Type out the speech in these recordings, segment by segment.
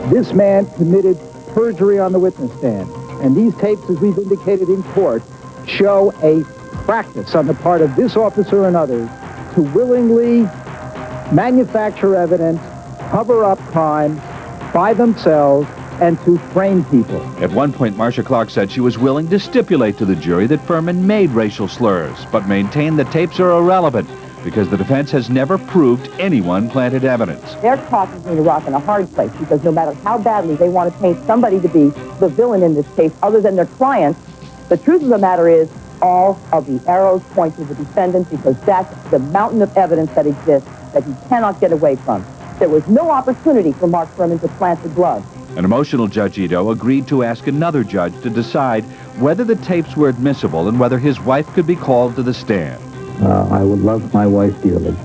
This man committed perjury on the witness stand. And these tapes, as we've indicated in court, show a practice on the part of this officer and others to willingly manufacture evidence, cover up crimes by themselves, and to frame people. At one point, Marcia Clark said she was willing to stipulate to the jury that Fuhrman made racial slurs, but maintained the tapes are irrelevant because the defense has never proved anyone planted evidence. They're caught between a rock and a hard place because no matter how badly they want to paint somebody to be the villain in this case other than their client, the truth of the matter is all of the arrows point to the defendant because that's the mountain of evidence that exists that he cannot get away from. There was no opportunity for Mark Fuhrman to plant the glove. An emotional Judge Ito agreed to ask another judge to decide whether the tapes were admissible and whether his wife could be called to the stand. I would love my wife dearly.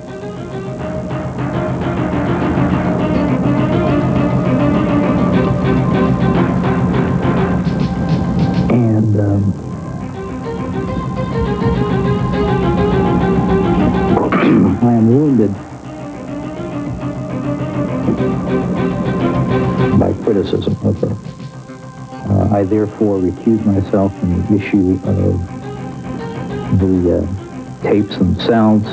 And I am wounded by criticism of her. I therefore recuse myself from the issue of the tapes themselves,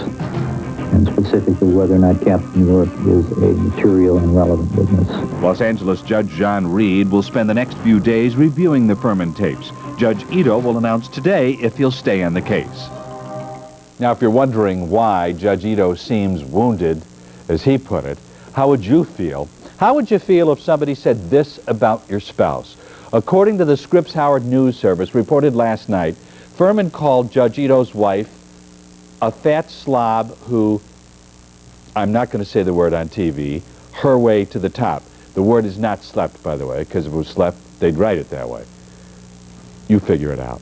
and specifically whether or not Captain York is a material and relevant witness. Los Angeles Judge John Reed will spend the next few days reviewing the Fuhrman tapes. Judge Ito will announce today if he'll stay on the case. Now, if you're wondering why Judge Ito seems wounded, as he put it, how would you feel? How would you feel if somebody said this about your spouse? According to the Scripps Howard News Service reported last night, Fuhrman called Judge Ito's wife a fat slob who, I'm not going to say the word on TV, her way to the top. The word is not slept, by the way, because if it was slept, they'd write it that way. You figure it out.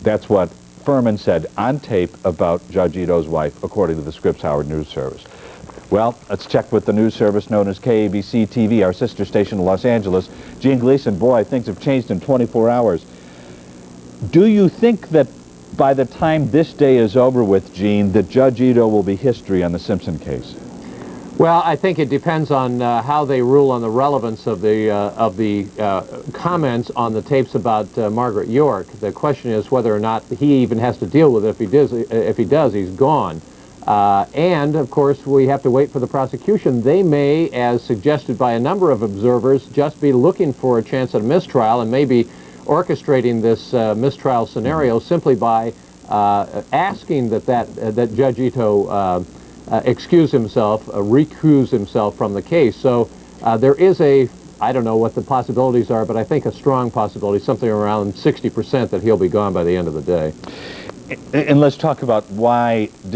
That's what Fuhrman said on tape about Judge Ito's wife, according to the Scripps Howard News Service. Well, let's check with the news service known as KABC-TV, our sister station in Los Angeles. Gene Gleason, boy, things have changed in 24 hours. Do you think that by the time this day is over with, Gene, that Judge Ito will be history on the Simpson case? Well, I think it depends on how they rule on the relevance of the comments on the tapes about Margaret York. The question is whether or not he even has to deal with it. If he does, he's gone. And, of course, we have to wait for the prosecution. They may, as suggested by a number of observers, just be looking for a chance at a mistrial and maybe orchestrating this mistrial scenario simply by asking that Judge Ito excuse himself, recuse himself from the case. So there is I don't know what the possibilities are, but I think a strong possibility, something around 60% that he'll be gone by the end of the day. And let's talk about why the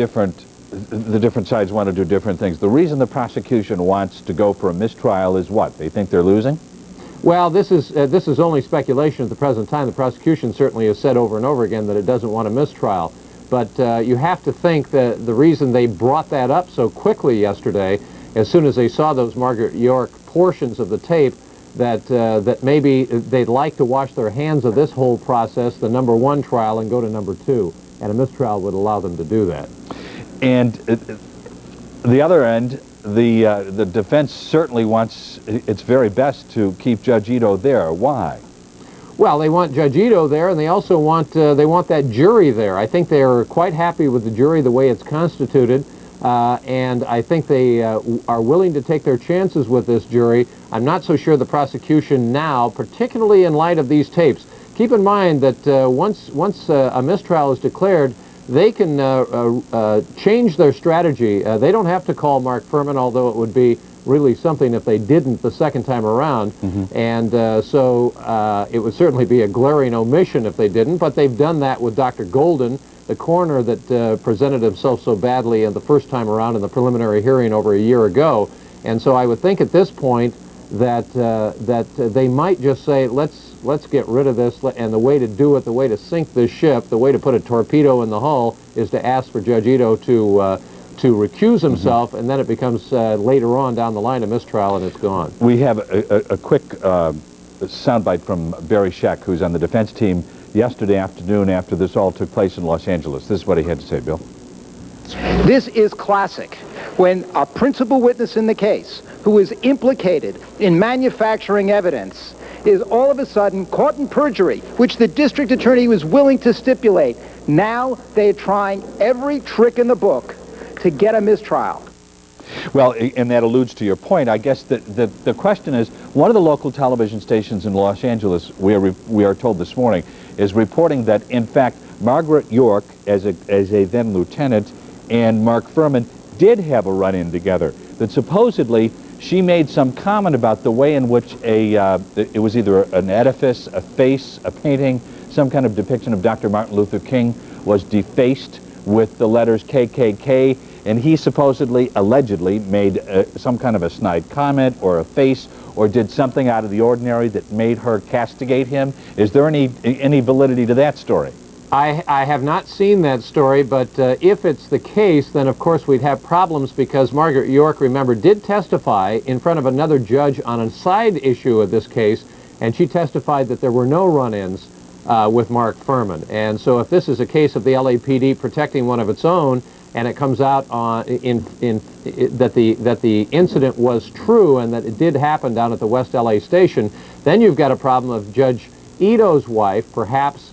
different sides want to do different things. The reason the prosecution wants to go for a mistrial is what? They think they're losing? Well, this is only speculation at the present time. The prosecution certainly has said over and over again that it doesn't want a mistrial. But you have to think that the reason they brought that up so quickly yesterday, as soon as they saw those Margaret York portions of the tape, that maybe they'd like to wash their hands of this whole process, the #1 trial, and go to #2. And a mistrial would allow them to do that. And the other end, the defense certainly wants its very best to keep Judge Ito there. Why? Well, they want Judge Ito there, and they also want that jury there. I think they are quite happy with the jury the way it's constituted, and I think they are willing to take their chances with this jury. I'm not so sure the prosecution now, particularly in light of these tapes. Keep in mind that once a mistrial is declared, they can change their strategy. They don't have to call Mark Fuhrman, although it would be really something if they didn't the second time around. And so it would certainly be a glaring omission if they didn't, but they've done that with Dr. Golden, the coroner that presented himself so badly the first time around in the preliminary hearing over a year ago. And so I would think at this point that they might just say, let's get rid of this, and the way to do it, the way to sink this ship, the way to put a torpedo in the hull is to ask for Judge Ito to recuse himself, and then it becomes later on down the line a mistrial, and it's gone. We have a quick soundbite from Barry Scheck, who's on the defense team, yesterday afternoon after this all took place in Los Angeles. This is what he had to say, Bill. This is classic. when a principal witness in the case, who is implicated in manufacturing evidence, is all of a sudden caught in perjury, which the district attorney was willing to stipulate. Now they're trying every trick in the book to get a mistrial. Well, and that alludes to your point. I guess the question is, one of the local television stations in Los Angeles, we are told this morning, is reporting that, in fact, Margaret York, as a then lieutenant, and Mark Fuhrman did have a run-in together. That supposedly she made some comment about the way in which it was either an edifice, a face, a painting, some kind of depiction of Dr. Martin Luther King was defaced with the letters KKK, and he supposedly, allegedly, made some kind of a snide comment or a face or did something out of the ordinary that made her castigate him. Is there any validity to that story? I have not seen that story, but if it's the case, then of course we'd have problems, because Margaret York, remember, did testify in front of another judge on a side issue of this case, and she testified that there were no run-ins with Mark Fuhrman. And so if this is a case of the LAPD protecting one of its own, and it comes out that the incident was true and that it did happen down at the West LA station, then you've got a problem of Judge Ito's wife, perhaps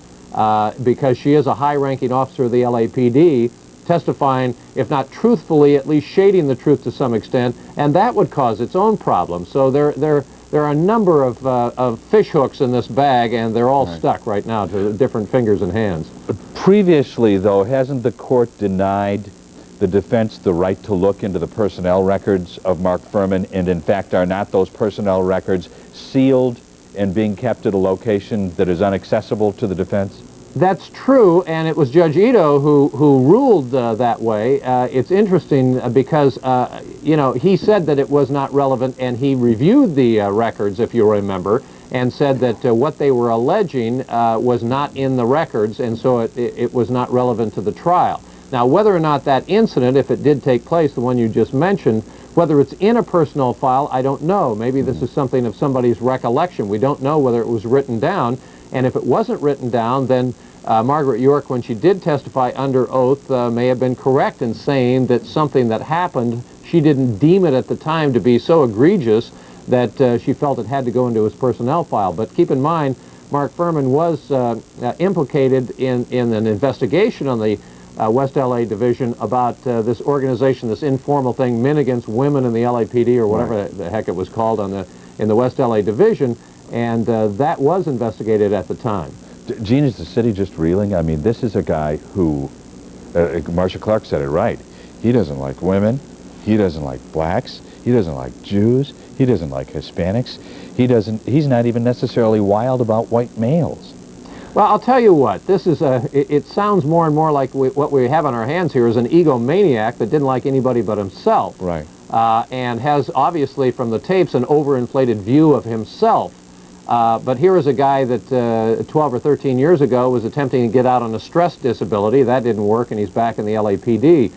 because she is a high-ranking officer of the LAPD, testifying, if not truthfully, at least shading the truth to some extent, and that would cause its own problems. So there are a number of fish hooks in this bag, and they're all stuck right now to different fingers and hands. Previously, though, hasn't the court denied the defense the right to look into the personnel records of Mark Fuhrman, and in fact are not those personnel records sealed and being kept at a location that is inaccessible to the defense? That's true, and it was Judge Ito who ruled that way. It's interesting because, you know, he said that it was not relevant, and he reviewed the records, if you remember, and said that what they were alleging was not in the records, and so it was not relevant to the trial. Now, whether or not that incident, if it did take place, the one you just mentioned, whether it's in a personnel file, I don't know. Maybe this is something of somebody's recollection. We don't know whether it was written down, and if it wasn't written down, then Margaret York, when she did testify under oath, may have been correct in saying that something that happened, she didn't deem it at the time to be so egregious that she felt it had to go into his personnel file. But keep in mind, Mark Fuhrman was implicated in an investigation on the West LA Division about this organization, this informal thing, Men Against Women in the LAPD, or whatever the heck it was called in the West LA Division, and that was investigated at the time. Gene, is the city just reeling? I mean, this is a guy who, Marcia Clark said it right, he doesn't like women, he doesn't like blacks, he doesn't like Jews, he doesn't like Hispanics, he's not even necessarily wild about white males. Well, I'll tell you what, this is it sounds more and more like what we have on our hands here is an egomaniac that didn't like anybody but himself. Right. And has, obviously, from the tapes, an overinflated view of himself. But here is a guy that 12 or 13 years ago was attempting to get out on a stress disability. That didn't work, and he's back in the LAPD.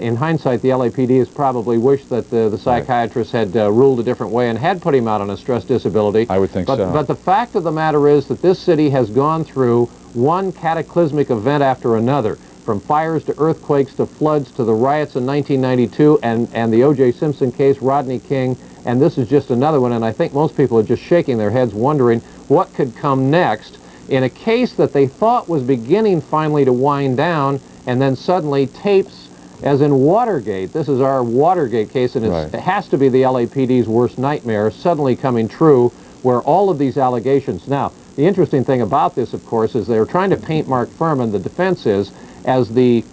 In hindsight, the LAPD has probably wished that the psychiatrist had ruled a different way and had put him out on a stress disability. I would think so. But the fact of the matter is that this city has gone through one cataclysmic event after another, from fires to earthquakes to floods to the riots in 1992 and the OJ Simpson case, Rodney King, and this is just another one, and I think most people are just shaking their heads wondering what could come next in a case that they thought was beginning finally to wind down, and then suddenly tapes, as in Watergate, this is our Watergate case, and it has to be the LAPD's worst nightmare, suddenly coming true, where all of these allegations. Now, the interesting thing about this, of course, is they're trying to paint Mark Fuhrman, the defense is, as the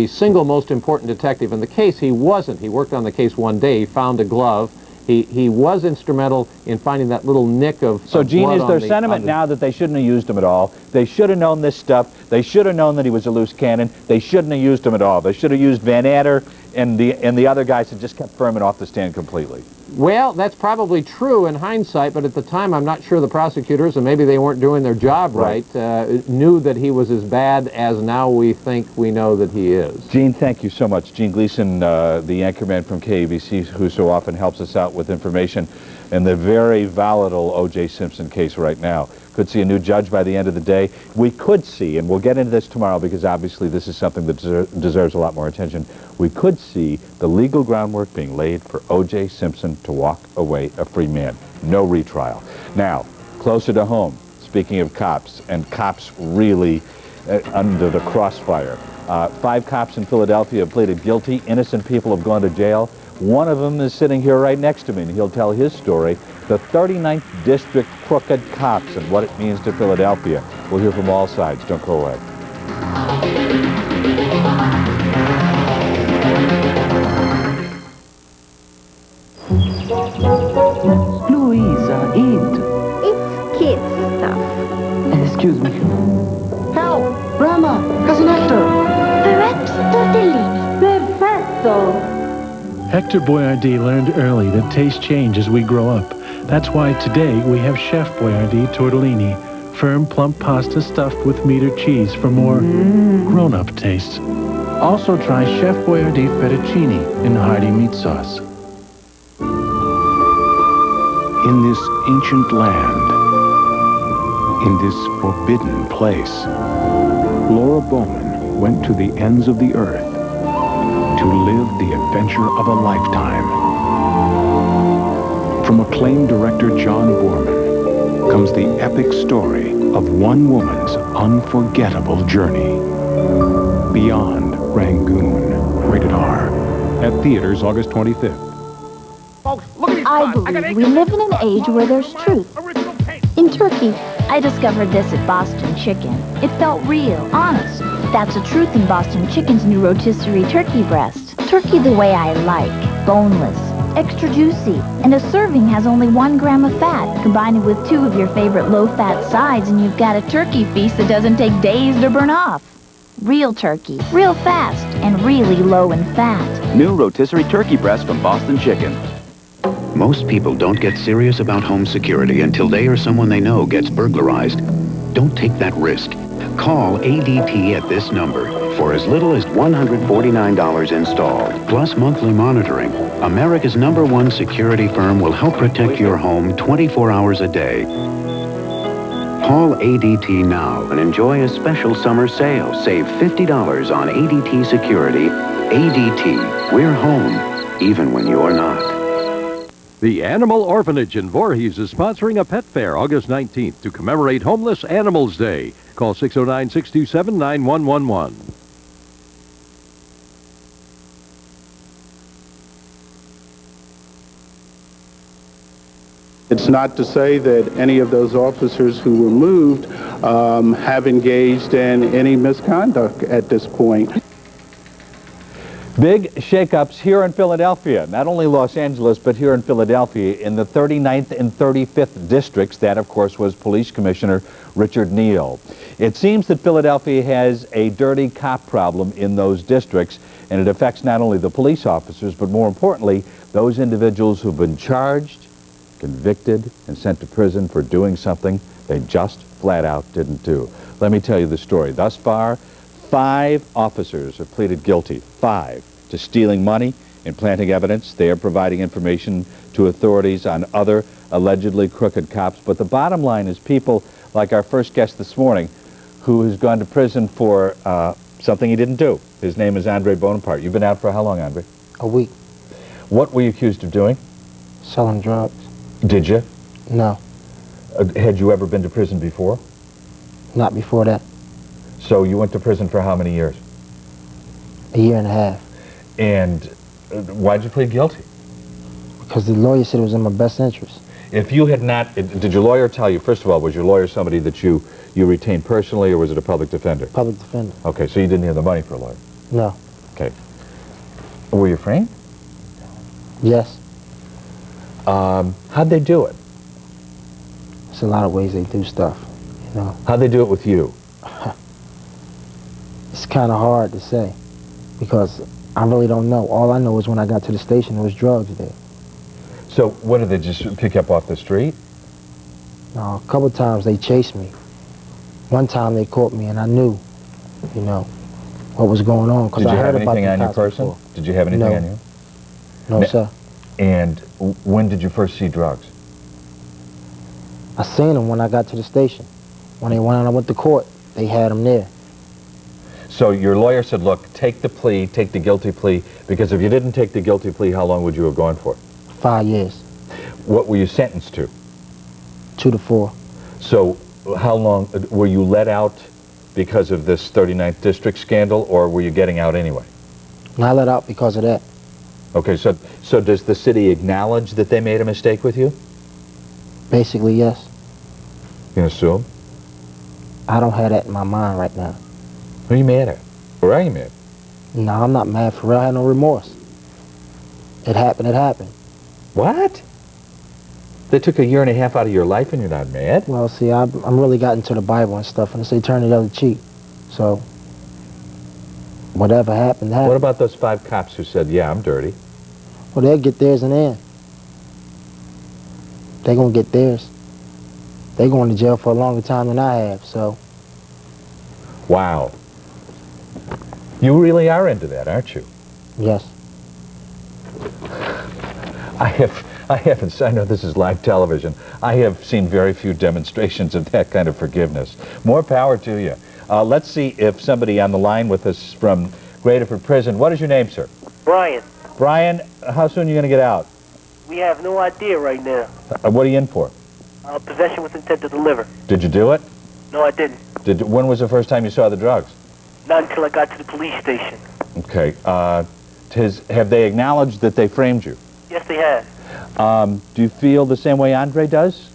single most important detective in the case. He wasn't. He worked on the case one day. He found a glove. He was instrumental in finding that little nick of So, Gene, is there the sentiment now that they shouldn't have used him at all? They should have known this stuff. They should have known that he was a loose cannon. They shouldn't have used him at all. They should have used Van Adder and the other guys and just kept Fuhrman off the stand completely. Well, that's probably true in hindsight, but at the time I'm not sure the prosecutors, and maybe they weren't doing their job right, knew that he was as bad as now we think we know that he is. Gene, thank you so much. Gene Gleason, the anchorman from KABC, who so often helps us out with information in the very volatile O.J. Simpson case right now. Could see a new judge by the end of the day. We could see, and we'll get into this tomorrow because obviously this is something that deserves a lot more attention. We could see the legal groundwork being laid for OJ Simpson to walk away a free man. No retrial. Now, closer to home, speaking of cops, and cops really under the crossfire. 5 cops in Philadelphia have pleaded guilty. Innocent people have gone to jail. One of them is sitting here right next to me, and he'll tell his story. The 39th District Crooked Cops and what it means to Philadelphia. We'll hear from all sides. Don't go away. Louisa, eat. It's kid stuff. Excuse me. Help! Grandma! Cousin Hector! Perhaps tortellini. Perfetto! Hector Boyardee learned early that tastes change as we grow up. That's why today we have Chef Boyardee tortellini, firm, plump pasta stuffed with meat or cheese for more grown-up taste. Also try Chef Boyardee fettuccine in hearty meat sauce. In this ancient land, in this forbidden place, Laura Bowman went to the ends of the earth to live the adventure of a lifetime. From acclaimed director John Boorman comes the epic story of one woman's unforgettable journey. Beyond Rangoon, rated R. At theaters August 25th. I believe we live in an age where there's truth. In Turkey, I discovered this at Boston Chicken. It felt real, honest. That's the truth in Boston Chicken's new rotisserie turkey breast. Turkey the way I like, boneless, extra juicy, and a serving has only 1 gram of fat. Combine it with 2 of your favorite low-fat sides and you've got a turkey feast that doesn't take days to burn off. Real turkey, real fast, and really low in fat. New rotisserie turkey breast from Boston Chicken. Most people don't get serious about home security until they or someone they know gets burglarized. Don't take that risk. Call ADT at this number. For as little as $149 installed, plus monthly monitoring, America's #1 security firm will help protect your home 24 hours a day. Call ADT now and enjoy a special summer sale. Save $50 on ADT security. ADT, we're home, even when you're not. The Animal Orphanage in Voorhees is sponsoring a pet fair August 19th to commemorate Homeless Animals Day. Call 609-627-9111. It's not to say that any of those officers who were moved have engaged in any misconduct at this point. Big shakeups here in Philadelphia, not only Los Angeles, but here in Philadelphia in the 39th and 35th districts. That, of course, was Police Commissioner Richard Neal. It seems that Philadelphia has a dirty cop problem in those districts, and it affects not only the police officers, but more importantly, those individuals who've been charged, convicted, and sent to prison for doing something they just flat out didn't do. Let me tell you the story. Thus far, 5 officers have pleaded guilty, 5, to stealing money and planting evidence. They are providing information to authorities on other allegedly crooked cops. But the bottom line is people like our first guest this morning who has gone to prison for something he didn't do. His name is Andre Bonaparte. You've been out for how long, Andre? A week. What were you accused of doing? Selling drugs. Did you? No. Had you ever been to prison before? Not before that. So you went to prison for how many years? A year and a half. And why'd you plead guilty? Because the lawyer said it was in my best interest. If you had not, did your lawyer tell you, first of all, was your lawyer somebody that you retained personally, or was it a public defender? Public defender. Okay, so you didn't have the money for a lawyer? No. Okay. Were you framed? Yes. How'd they do it? There's a lot of ways they do stuff, you know. How'd they do it with you? It's kind of hard to say because I really don't know. All I know is when I got to the station, there was drugs there. So what, did they just pick you up off the street? No, a couple times they chased me. One time they caught me and I knew, you know, what was going on because I heard about the cops. Did you have anything on your person? Before. Did you have anything on you? No, sir. And when did you first see drugs? I seen him when I got to the station. When I went to court, they had him there. So your lawyer said, look, take the plea, take the guilty plea, because if you didn't take the guilty plea, how long would you have gone for? 5 years. What were you sentenced to? 2 to 4. So how long, were you let out because of this 39th District scandal, or were you getting out anyway? Not let out because of that. Okay, so does the city acknowledge that they made a mistake with you? Basically, yes. You gonna sue them? I don't have that in my mind right now. Who are you mad at? Or are you mad? No, I'm not mad for real. I had no remorse. It happened, it happened. What? They took 1.5 years out of your life and you're not mad? Well, see, I'm really got into the Bible and stuff, and they say turn the other cheek. So, whatever happened, happened. What about those 5 cops who said, yeah, I'm dirty? Well, they'll get theirs in the end. They're going to get theirs. They're going to jail for a longer time than I have, so. Wow. You really are into that, aren't you? Yes. I know this is live television. I have seen very few demonstrations of that kind of forgiveness. More power to you. Let's see if somebody on the line with us from Graterford Prison. What is your name, sir? Brian. Brian, how soon are you going to get out? We have no idea right now. What are you in for? Possession with intent to deliver. Did you do it? No, I didn't. When was the first time you saw the drugs? Not until I got to the police station. Okay. Have they acknowledged that they framed you? Yes, they have. Do you feel the same way Andre does?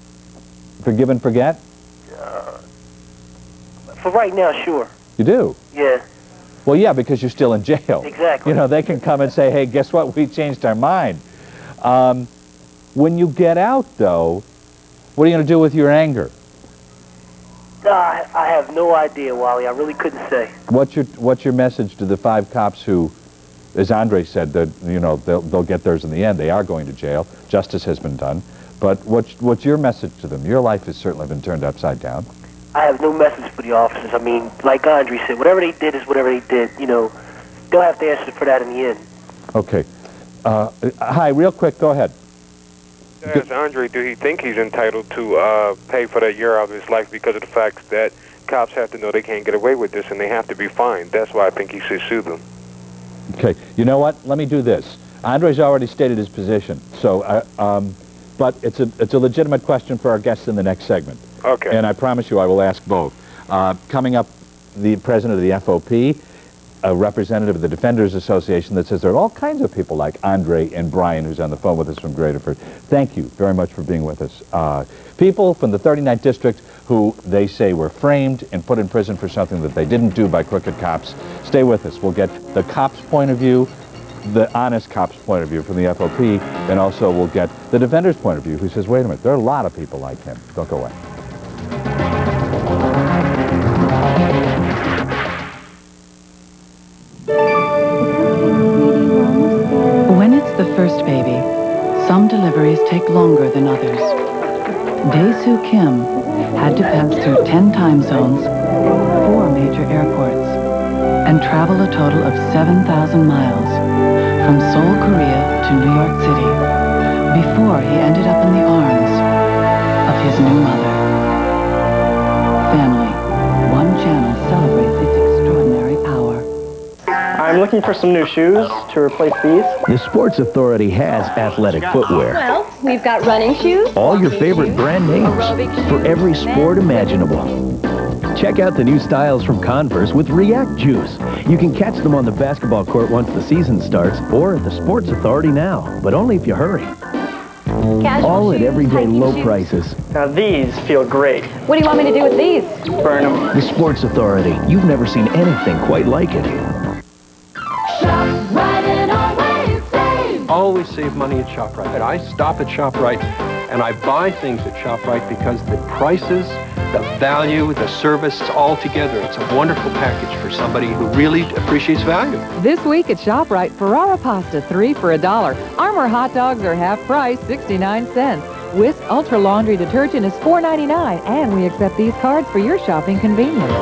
Forgive and forget? For right now, sure. You do? Yeah. Well, yeah, because you're still in jail. Exactly. You know, they can come and say, hey, guess what? We changed our mind. When you get out, though, what are you going to do with your anger? I have no idea, Wally. I really couldn't say. What's your message to the 5 cops who, as Andre said, that they'll get theirs in the end. They are going to jail. Justice has been done. But what's your message to them? Your life has certainly been turned upside down. I have no message for the officers. I mean, like Andre said, whatever they did is whatever they did. You know, they'll have to answer for that in the end. Okay. Hi, real quick, go ahead. Ask Andre, do he think he's entitled to pay for that year of his life because of the fact that cops have to know they can't get away with this and they have to be fined? That's why I think he should sue them. Okay. You know what? Let me do this. Andre's already stated his position, so but it's a legitimate question for our guests in the next segment. Okay. And I promise you I will ask both. Coming up, the president of the FOP, a representative of the Defenders Association that says there are all kinds of people like Andre and Brian, who's on the phone with us from Graterford. Thank you very much for being with us. People from the 39th District who they say were framed and put in prison for something that they didn't do by crooked cops. Stay with us. We'll get the cops' point of view, the honest cops' point of view from the FOP, and also we'll get the Defender's point of view, who says, wait a minute, there are a lot of people like him. Don't go away. When it's the first baby, some deliveries take longer than others. Dae-Soo Kim had to pass through 10 time zones, 4 major airports, and travel a total of 7,000 miles from Seoul, Korea to New York City before he ended up in the arms of his new mother. Family, one channel celebrates its extraordinary power. I'm looking for some new shoes to replace these. The Sports Authority has athletic footwear. Well, we've got running shoes. All your favorite brand names for every sport imaginable. Check out the new styles from Converse with React Juice. You can catch them on the basketball court once the season starts or at the Sports Authority now, but only if you hurry. All at everyday low prices. Now these feel great. What do you want me to do with these? Burn them. The Sports Authority. You've never seen anything quite like it. Always save money at ShopRite. And I stop at ShopRite and I buy things at ShopRite because the prices, the value, the service, all together. It's a wonderful package for somebody who really appreciates value. This week at ShopRite, Ferrara pasta 3 for $1. Armour hot dogs are half price, 69 cents. Whisk Ultra Laundry Detergent is $4.99, and we accept these cards for your shopping convenience.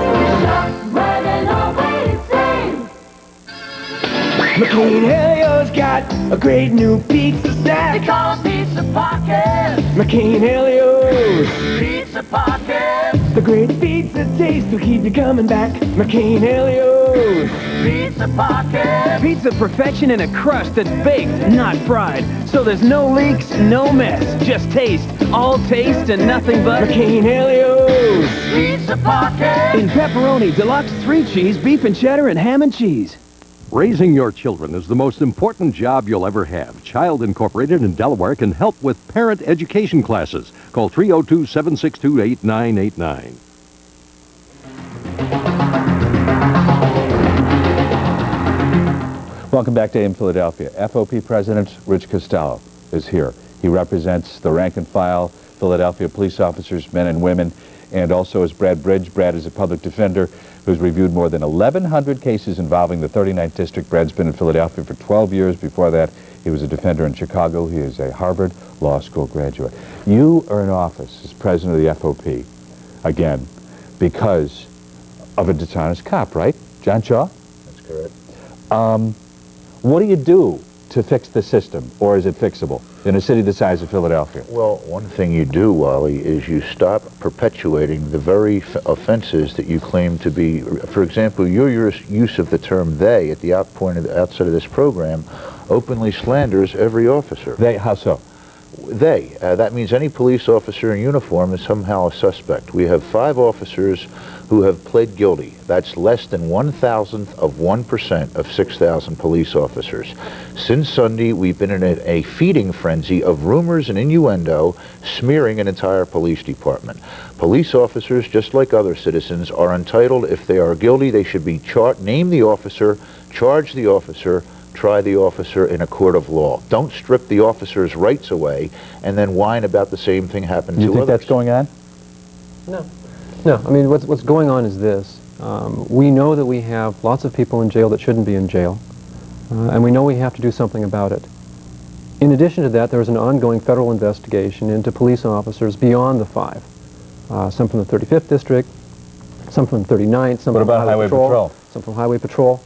McLean-Helio's got a great new pizza stack. They call them Pizza Pockets. McLean-Helio's Pizza Pockets. the great pizza taste will keep you coming back. McLean-Helio's Pizza Pockets. Pizza perfection in a crust that's baked, not fried. So there's no leaks, no mess. Just taste. All taste and nothing but McLean-Helio's Pizza Pockets. in pepperoni, deluxe, 3 cheese, beef and cheddar, and ham and cheese. Raising your children is the most important job you'll ever have. Child Incorporated in Delaware can help with parent education classes. Call 302-762-8989. Welcome back to AM Philadelphia. FOP President Rich Costello is here. He represents the rank and file Philadelphia police officers, men and women, and also is Brad Bridge. Brad is a public defender who's reviewed more than 1,100 cases involving the 39th District. Brad's been in Philadelphia for 12 years. Before that, he was a defender in Chicago. He is a Harvard Law School graduate. You are in office as president of the FOP, again, because of a dishonest cop, right? John Shaw? That's correct. What do you do to fix the system, or is it fixable in a city the size of Philadelphia? Well, one thing you do, Wally, is you stop perpetuating the very offenses that you claim to be. For example, your use of the term "they" at the outset of this program openly slanders every officer. They? How so? They. That means any police officer in uniform is somehow a suspect. We have 5 officers who have pled guilty. That's less than 1,000th of 1% of 6,000 police officers. Since Sunday, we've been in a feeding frenzy of rumors and innuendo smearing an entire police department. Police officers, just like other citizens, are entitled, if they are guilty, they should be name the officer, charge the officer, try the officer in a court of law. Don't strip the officer's rights away and then whine about the same thing happened to others. You think that's going on? No. No, I mean, what's going on is this. We know that we have lots of people in jail that shouldn't be in jail, and we know we have to do something about it. In addition to that, there is an ongoing federal investigation into police officers beyond the 5. Some from the 35th District, some from the 39th, some from Highway Patrol, some from Highway Patrol.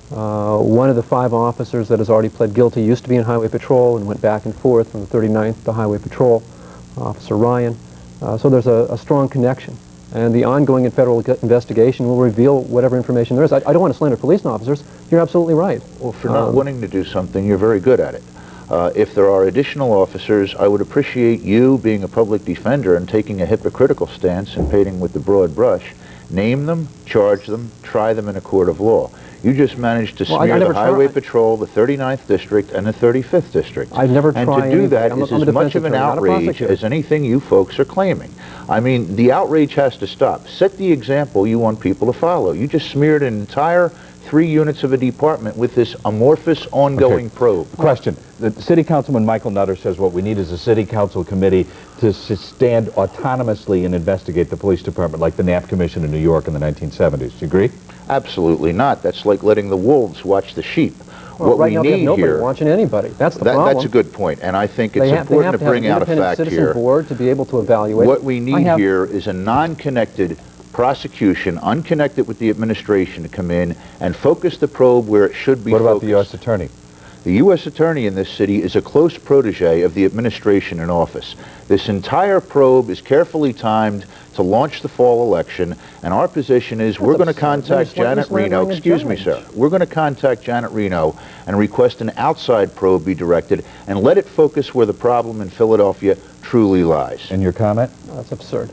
One of the 5 officers that has already pled guilty used to be in Highway Patrol and went back and forth from the 39th to Highway Patrol, Officer Ryan. So there's a strong connection. And the ongoing federal investigation will reveal whatever information there is. I don't want to slander police officers. You're absolutely right. Well, for not wanting to do something, you're very good at it. If there are additional officers, I would appreciate you being a public defender and taking a hypocritical stance and painting with the broad brush. Name them, charge them, try them in a court of law. You just managed to smear the Highway Patrol, the 39th District, and the 35th District. I've never tried And to do that I'm is a as much of an outrage as anything you folks are claiming. I mean, the outrage has to stop. Set the example you want people to follow. You just smeared an entire 3 units of a department with this amorphous, ongoing probe. Question. The City Councilman Michael Nutter says what we need is a City Council committee to stand autonomously and investigate the police department like the Knapp Commission in New York in the 1970s. Do you agree? Absolutely not. That's like letting the wolves watch the sheep. Well, what right we now need we have nobody here, watching anybody. That's the problem. That's a good point, and I think it's important to bring out a fact here. They have to have an independent citizen board to be able to evaluate. What we need here is a non-connected prosecution, unconnected with the administration, to come in and focus the probe where it should be focused. What about the U.S. Attorney? The U.S. Attorney in this city is a close protege of the administration in office. This entire probe is carefully timed to launch the fall election, and our position is we're going to contact Janet Reno, excuse me, sir, we're going to contact Janet Reno and request an outside probe be directed and let it focus where the problem in Philadelphia truly lies. And your comment? No, that's absurd.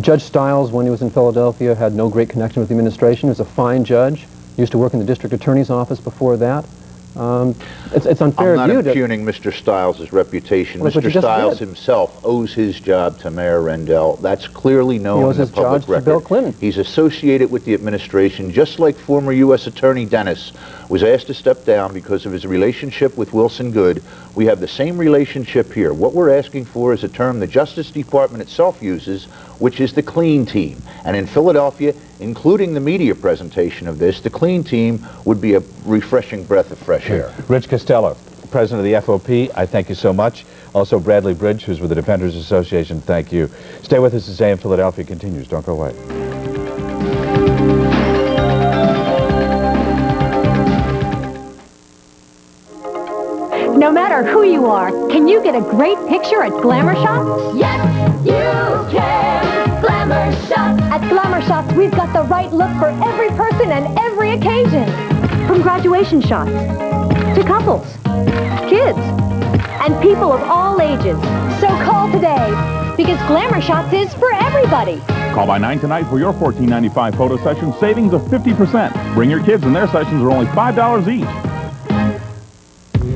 Judge Stiles, when he was in Philadelphia, had no great connection with the administration. He was a fine judge. Used to work in the district attorney's office before that. It's unfair I'm of you not impugning Mr. Stiles' reputation. Mr. Stiles himself owes his job to Mayor Rendell. That's clearly known in the public record. Bill Clinton. He's associated with the administration, just like former U.S. Attorney Dennis was asked to step down because of his relationship with Wilson Goode. We have the same relationship here. What we're asking for is a term the Justice Department itself uses, which is the clean team. And in Philadelphia, including the media presentation of this, the clean team would be a refreshing breath of fresh air. Rich Costello, President of the FOP, I thank you so much. Also Bradley Bridge, who's with the Defenders Association, thank you. Stay with us as AM Philadelphia continues. Don't go away. matter who you are, can you get a great picture at Glamour Shots? Yes, you can. Glamour Shots. At Glamour Shots, we've got the right look for every person and every occasion. From graduation shots to couples, kids, and people of all ages. So call today, because Glamour Shots is for everybody. Call by 9 tonight for your $14.95 photo session, savings of 50%. Bring your kids and their sessions are only $5 each.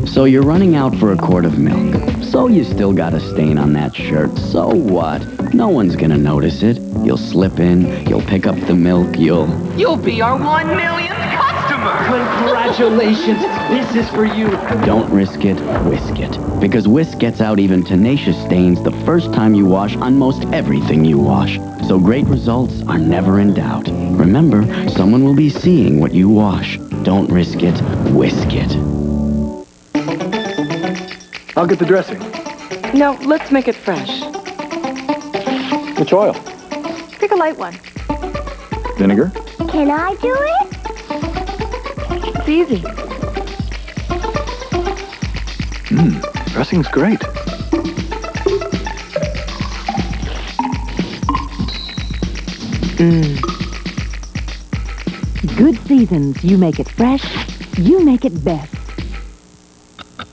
So you're running out for a quart of milk. So you still got a stain on that shirt. So what? No one's gonna notice it. You'll slip in, you'll pick up the milk, you'll be our 1 millionth customer. Congratulations, this is for you. Don't risk it, whisk it. Because whisk gets out even tenacious stains the first time you wash on most everything you wash. So great results are never in doubt. Remember, someone will be seeing what you wash. Don't risk it, whisk it. I'll get the dressing. No, let's make it fresh. Which oil? Pick a light one. Vinegar? Can I do it? It's easy. Dressing's great. Good seasons. You make it fresh. You make it best.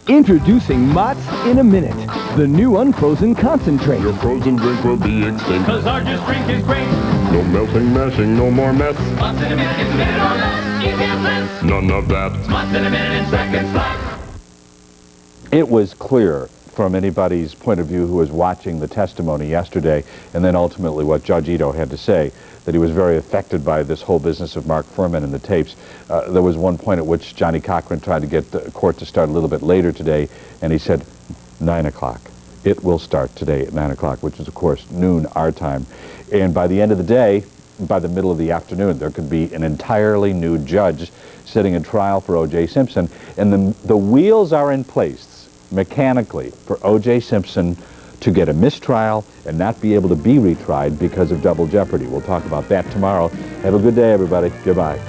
Introducing Mott's in a Minute, the new unfrozen concentrate. Your frozen drink will be instant. Cause our juice drink is great. No melting, mashing, no more mess. Months in a minute, it's a minute or less. Easy as this. None of that. Months in a minute, in seconds flat. It was clear from anybody's point of view who was watching the testimony yesterday, and then ultimately what Judge Ito had to say, that he was very affected by this whole business of Mark Fuhrman and the tapes. There was one point at which Johnny Cochran tried to get the court to start a little bit later today, and he said 9 o'clock. It will start today at 9 o'clock, which is, of course, noon our time. And by the end of the day, by the middle of the afternoon, there could be an entirely new judge sitting in trial for OJ Simpson, and the wheels are in place mechanically for OJ Simpson to get a mistrial and not be able to be retried because of double jeopardy. We'll talk about that tomorrow. Have a good day, everybody. Goodbye.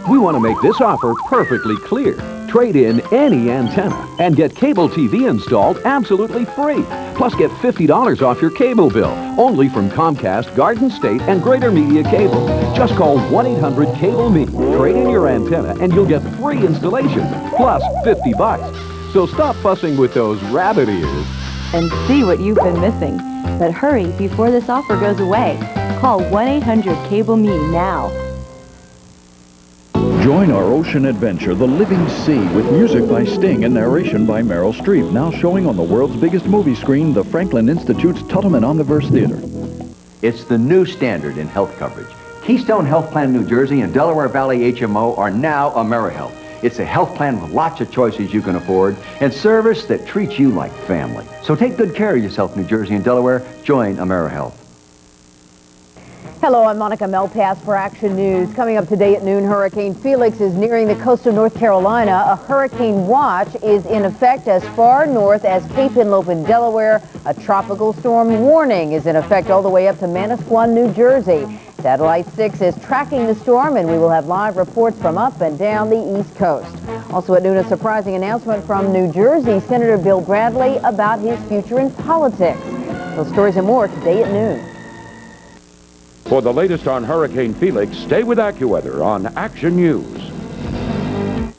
We want to make this offer perfectly clear. Trade in any antenna and get cable TV installed absolutely free. Plus get $50 off your cable bill, only from Comcast, Garden State, and Greater Media Cable. Just call 1-800-CABLE-ME. Trade in your antenna and you'll get free installation, plus $50. So stop fussing with those rabbit ears. And see what you've been missing. But hurry before this offer goes away. Call 1-800-CABLE-ME now. Join our ocean adventure, The Living Sea, with music by Sting and narration by Meryl Streep. Now showing on the world's biggest movie screen, the Franklin Institute's Tuttlman Omniverse Theater. It's the new standard in health coverage. Keystone Health Plan New Jersey and Delaware Valley HMO are now AmeriHealth. It's a health plan with lots of choices you can afford and service that treats you like family. So take good care of yourself, New Jersey and Delaware. Join AmeriHealth. Hello, I'm Monica Melpass for Action News. Coming up today at noon, Hurricane Felix is nearing the coast of North Carolina. A hurricane watch is in effect as far north as Cape Henlopen in Delaware. A tropical storm warning is in effect all the way up to Manasquan, New Jersey. Satellite 6 is tracking the storm, and we will have live reports from up and down the East Coast. Also at noon, a surprising announcement from New Jersey Senator Bill Bradley about his future in politics. Those stories and more today at noon. For the latest on Hurricane Felix, stay with AccuWeather on Action News.